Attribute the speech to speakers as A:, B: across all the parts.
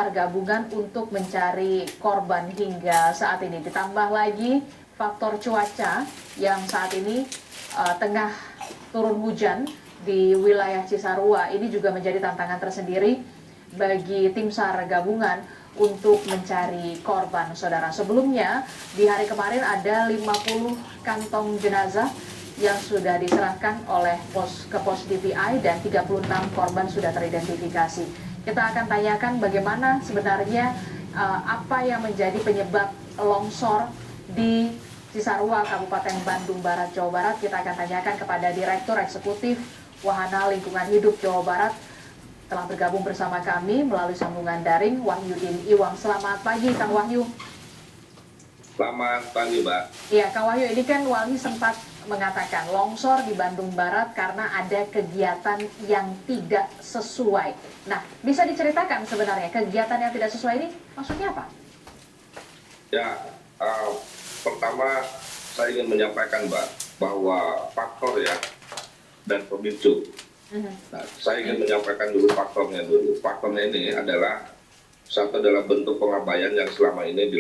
A: SAR gabungan untuk mencari korban hingga saat ini. Ditambah lagi faktor cuaca yang saat ini tengah turun hujan di wilayah Cisarua. Ini juga menjadi tantangan tersendiri bagi tim SAR gabungan untuk mencari korban, saudara. Sebelumnya, di hari kemarin ada 50 kantong jenazah yang sudah diserahkan oleh pos DPI dan 36 korban sudah teridentifikasi. Kita akan tanyakan bagaimana sebenarnya apa yang menjadi penyebab longsor di Cisarua, Kabupaten Bandung Barat, Jawa Barat. Kita akan tanyakan kepada Direktur Eksekutif Wahana Lingkungan Hidup Jawa Barat. Telah bergabung bersama kami melalui sambungan daring, Wahyudin Iwang. Selamat pagi, Kang Wahyu.
B: Selamat pagi, Mbak.
A: Iya, Kang Wahyu, ini kan Walhi sempat mengatakan longsor di Bandung Barat karena ada kegiatan yang tidak sesuai. Nah, bisa diceritakan sebenarnya kegiatan yang tidak sesuai ini maksudnya apa?
B: Ya, pertama saya ingin menyampaikan, Mbak, bahwa faktor ya dan pemicu. Nah, saya ingin menyampaikan dulu faktornya dulu. Faktornya ini adalah satu adalah bentuk pengabaian yang selama ini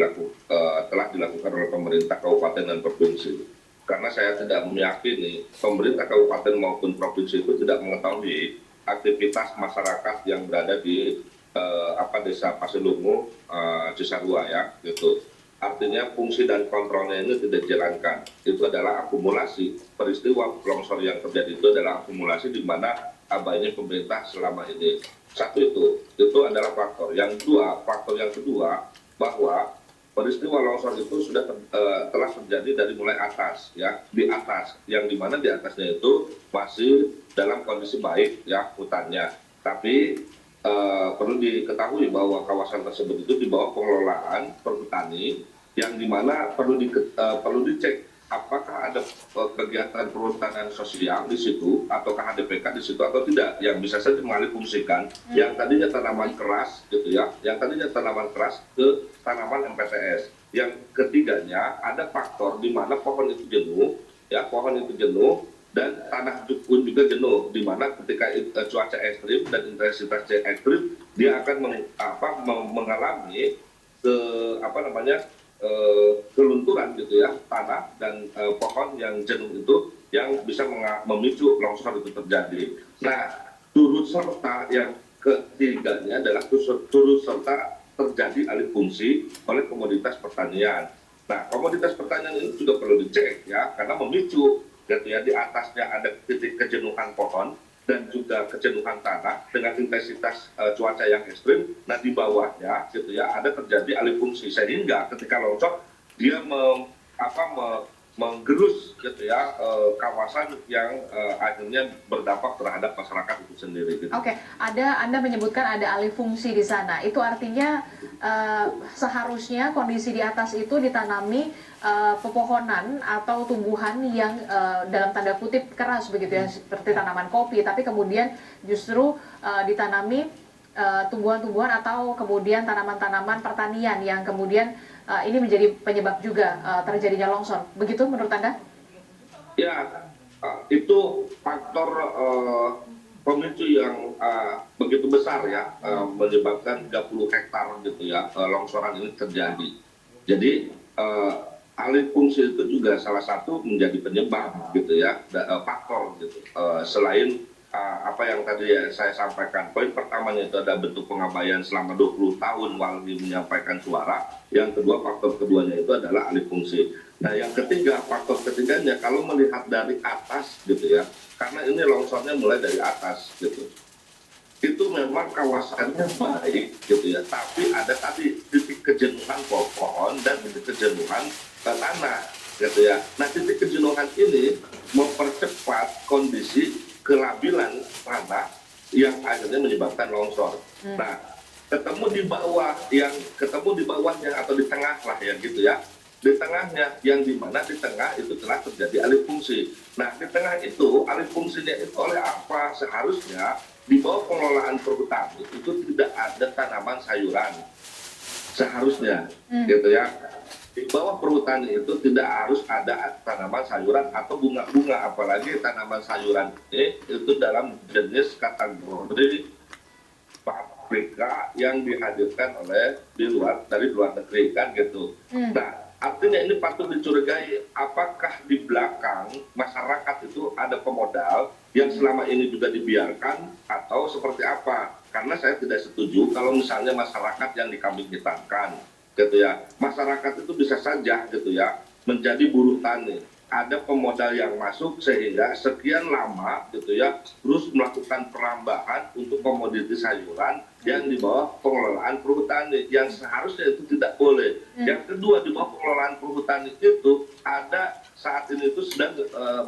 B: telah dilakukan oleh pemerintah kabupaten dan provinsi. Karena saya tidak meyakini pemerintah kabupaten maupun provinsi itu tidak mengetahui aktivitas masyarakat yang berada di desa Pasilungu, Cisarua ya, gitu. Artinya fungsi dan kontrolnya ini tidak dijalankan. Itu adalah akumulasi peristiwa longsor yang terjadi, itu adalah akumulasi di mana abainya pemerintah selama ini. Satu itu adalah faktor. Faktor yang kedua bahwa peristiwa longsor itu sudah telah terjadi dari mulai atas ya, di atas, yang dimana di atasnya itu masih dalam kondisi baik ya hutannya. Tapi perlu diketahui bahwa kawasan tersebut itu di bawah pengelolaan perhutani, yang dimana perlu dicek apakah ada kegiatan perhutanan sosial di situ, ataukah HDPK di situ atau tidak, yang bisa saja mengalihfungsikan yang tadinya tanaman keras gitu ya, yang tadinya tanaman keras ke tanaman MPTS. Yang ketiganya ada faktor di mana pohon itu jenuh ya, pohon itu jenuh dan tanah pun juga jenuh, di mana ketika cuaca ekstrim dan intensitas ekstrim dia akan mengalami kelunturan gitu ya, tanah dan pohon yang jenuh itu yang bisa memicu longsor itu terjadi. Nah, turut serta yang ketiganya adalah turut serta terjadi alih fungsi oleh komoditas pertanian. Nah, komoditas pertanian ini juga perlu dicek ya, karena memicu gitu ya, di atasnya ada titik kejenuhan pohon dan juga kejenuhan tanah dengan intensitas cuaca yang ekstrim. Nah, di bawahnya gitu ya ada terjadi alih fungsi, sehingga ketika longsor dia menggerus gitu ya kawasan yang akhirnya berdampak terhadap masyarakat itu sendiri gitu.
A: Oke, Anda menyebutkan ada alih fungsi di sana. Itu artinya seharusnya kondisi di atas itu ditanami pepohonan atau tumbuhan yang dalam tanda kutip keras begitu ya, seperti tanaman kopi, tapi kemudian justru ditanami tumbuhan-tumbuhan atau kemudian tanaman-tanaman pertanian yang kemudian ini menjadi penyebab juga terjadinya longsor. Begitu menurut Anda?
B: Ya, itu faktor pemicu yang begitu besar ya, menyebabkan 30 hektar gitu ya longsoran ini terjadi. Jadi alih fungsi itu juga salah satu menjadi penyebab gitu ya, faktor gitu. Selain apa yang tadi saya sampaikan, poin pertamanya itu ada bentuk pengabaian selama 20 tahun Walhi menyampaikan suara. Yang kedua, faktor keduanya itu adalah alih fungsi. Nah, yang ketiga, faktor ketiganya kalau melihat dari atas gitu ya, karena ini longsornya mulai dari atas gitu, itu memang kawasannya baik gitu ya, tapi ada tadi titik kejenuhan pohon dan titik kejenuhan tanah gitu ya. Nah, titik kejenuhan ini mempercepat kondisi kelabilan tanah yang akhirnya menyebabkan longsor. Nah, ketemu di bawahnya atau di tengah lah ya gitu ya. Di tengahnya, yang dimana di tengah itu telah terjadi alih fungsi. Nah, di tengah itu alih fungsinya itu oleh apa? Seharusnya di bawah pengelolaan perhutani itu tidak ada tanaman sayuran. Seharusnya gitu ya. Di bawah perhutani itu tidak harus ada tanaman sayuran atau bunga-bunga, apalagi tanaman sayuran ini itu dalam jenis kategori Afrika yang dihadirkan dari luar negeri kan gitu. Nah, artinya ini patut dicurigai apakah di belakang masyarakat itu ada pemodal yang selama ini juga dibiarkan atau seperti apa. Karena saya tidak setuju kalau misalnya masyarakat yang dikambing hitamkan gitu ya. Masyarakat itu bisa saja gitu ya menjadi buruh tani. Ada pemodal yang masuk sehingga sekian lama gitu ya terus melakukan perambahan untuk komoditi sayuran yang di bawah pengelolaan perhutani yang seharusnya itu tidak boleh. Yang kedua, di bawah pengelolaan perhutani itu ada saat ini itu sedang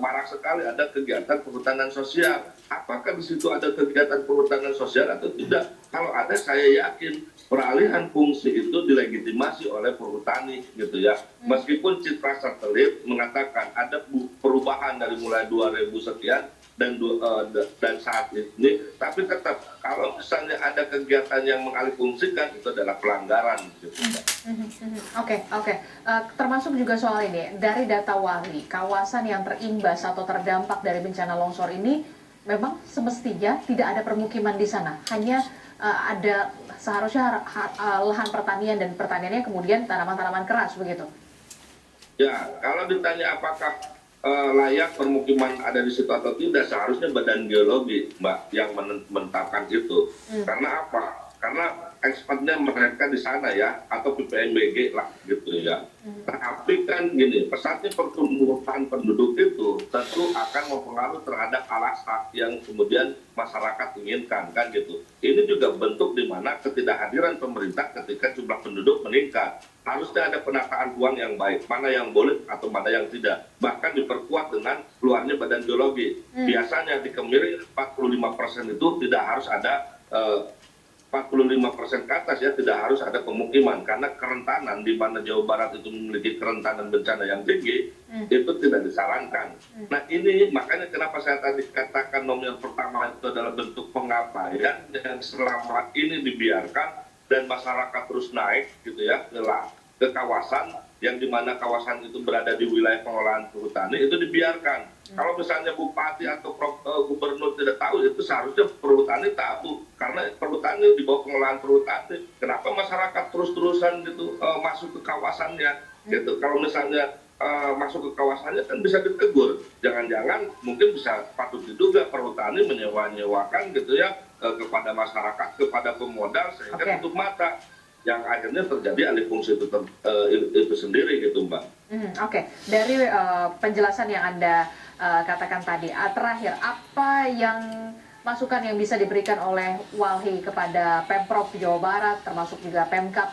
B: marak sekali ada kegiatan perhutanan sosial. Apakah di situ ada kegiatan perhutanan sosial atau tidak? Kalau ada, saya yakin peralihan fungsi itu dilegitimasi oleh perhutani gitu ya. Meskipun citra satelit mengatakan ada perubahan dari mulai 2000 sekian dan saat ini, tapi tetap kalau misalnya ada kegiatan yang mengalihfungsikan itu adalah pelanggaran gitu.
A: Oke. Termasuk juga soal ini, dari data WALI, kawasan yang terimbas atau terdampak dari bencana longsor ini memang semestinya tidak ada permukiman di sana, hanya ada seharusnya lahan pertanian dan pertaniannya kemudian tanaman-tanaman keras begitu.
B: Ya, kalau ditanya apakah layak permukiman ada di situ atau tidak, seharusnya Badan Geologi, Mbak, yang menetapkan itu. Karena apa? Karena expertnya mereka di sana ya, atau PPNBG lah gitu ya. Tapi kan gini, pesatnya pertumbuhan penduduk itu tentu akan mempengaruhi terhadap alasan yang kemudian masyarakat inginkan kan gitu. Ini juga bentuk di mana ketidakhadiran pemerintah ketika jumlah penduduk meningkat. Harusnya ada penataan ruang yang baik, mana yang boleh atau mana yang tidak. Bahkan diperkuat dengan keluarnya Badan Geologi. Biasanya di Kemiri 45% itu tidak harus ada 45% ke atas ya, tidak harus ada pemukiman karena kerentanan di mana Jawa Barat itu memiliki kerentanan bencana yang tinggi itu tidak disarankan. Nah ini makanya kenapa saya tadi katakan nominal pertama itu adalah bentuk pengabaian yang selama ini dibiarkan dan masyarakat terus naik gitu ya ke kawasan yang dimana kawasan itu berada di wilayah pengelolaan perhutani itu dibiarkan. Kalau misalnya bupati atau gubernur tidak tahu, itu seharusnya perhutani tahu karena perhutani di bawah pengelolaan perhutani. Kenapa masyarakat terus-terusan gitu masuk ke kawasannya? Gitu. Kalau misalnya masuk ke kawasannya kan bisa ditegur. Jangan-jangan mungkin bisa patut diduga perhutani menyewa-nyewakan gitu ya kepada masyarakat, kepada pemodal sehingga tutup mata. Yang akhirnya terjadi alih fungsi itu sendiri gitu Mbak.
A: Oke. Dari penjelasan yang Anda katakan tadi, terakhir apa yang masukan yang bisa diberikan oleh Walhi kepada Pemprov Jawa Barat termasuk juga Pemkab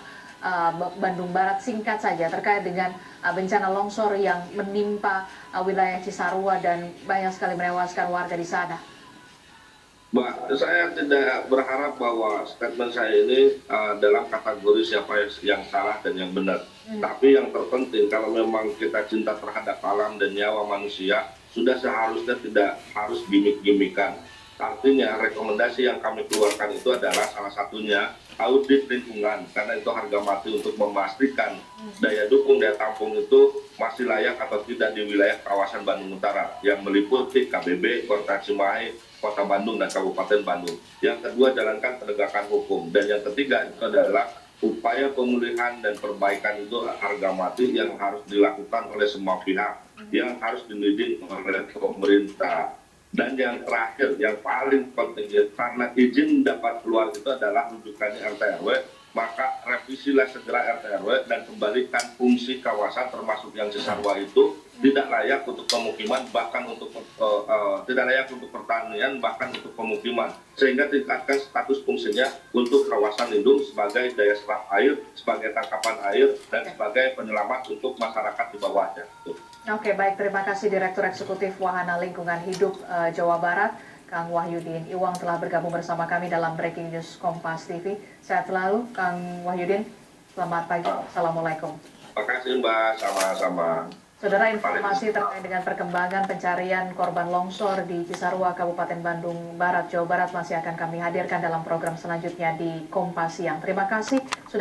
A: Bandung Barat singkat saja terkait dengan bencana longsor yang menimpa wilayah Cisarua dan banyak sekali menewaskan warga di sana?
B: Mbak, saya tidak berharap bahwa statement saya ini dalam kategori siapa yang salah dan yang benar. Tapi yang terpenting, kalau memang kita cinta terhadap alam dan nyawa manusia, sudah seharusnya tidak harus gimmick-gimmickan. Artinya, rekomendasi yang kami keluarkan itu adalah salah satunya audit lingkungan, karena itu harga mati untuk memastikan daya dukung, daya tampung itu masih layak atau tidak di wilayah kawasan Bandung Utara, yang meliputi KBB, Kota Cimahi, Kota Bandung dan Kabupaten Bandung. Yang kedua, jalankan penegakan hukum. Dan yang ketiga itu adalah upaya pemulihan dan perbaikan itu harga mati yang harus dilakukan oleh semua pihak, yang harus dibimbing oleh pemerintah. Dan yang terakhir, yang paling penting, karena izin dapat keluar itu adalah rujukannya RT/RW, maka revisilah segera RT/RW dan kembalikan fungsi kawasan termasuk yang Cisarua itu tidak layak untuk pemukiman, bahkan untuk tidak layak untuk pertanian, bahkan untuk pemukiman, sehingga tingkatkan status fungsinya untuk kawasan lindung sebagai daya serap air, sebagai tangkapan air, dan sebagai penyelamat untuk masyarakat di bawahnya.
A: Oke, baik, terima kasih Direktur Eksekutif Wahana Lingkungan Hidup Jawa Barat, Kang Wahyudin Iwang telah bergabung bersama kami dalam Breaking News Kompas TV. Sehat selalu, Kang Wahyudin. Selamat pagi. Assalamualaikum.
B: Terima kasih Mbak, sama-sama.
A: Saudara, informasi terkait dengan perkembangan pencarian korban longsor di Cisarua, Kabupaten Bandung Barat, Jawa Barat masih akan kami hadirkan dalam program selanjutnya di Kompas Siang. Terima kasih sudah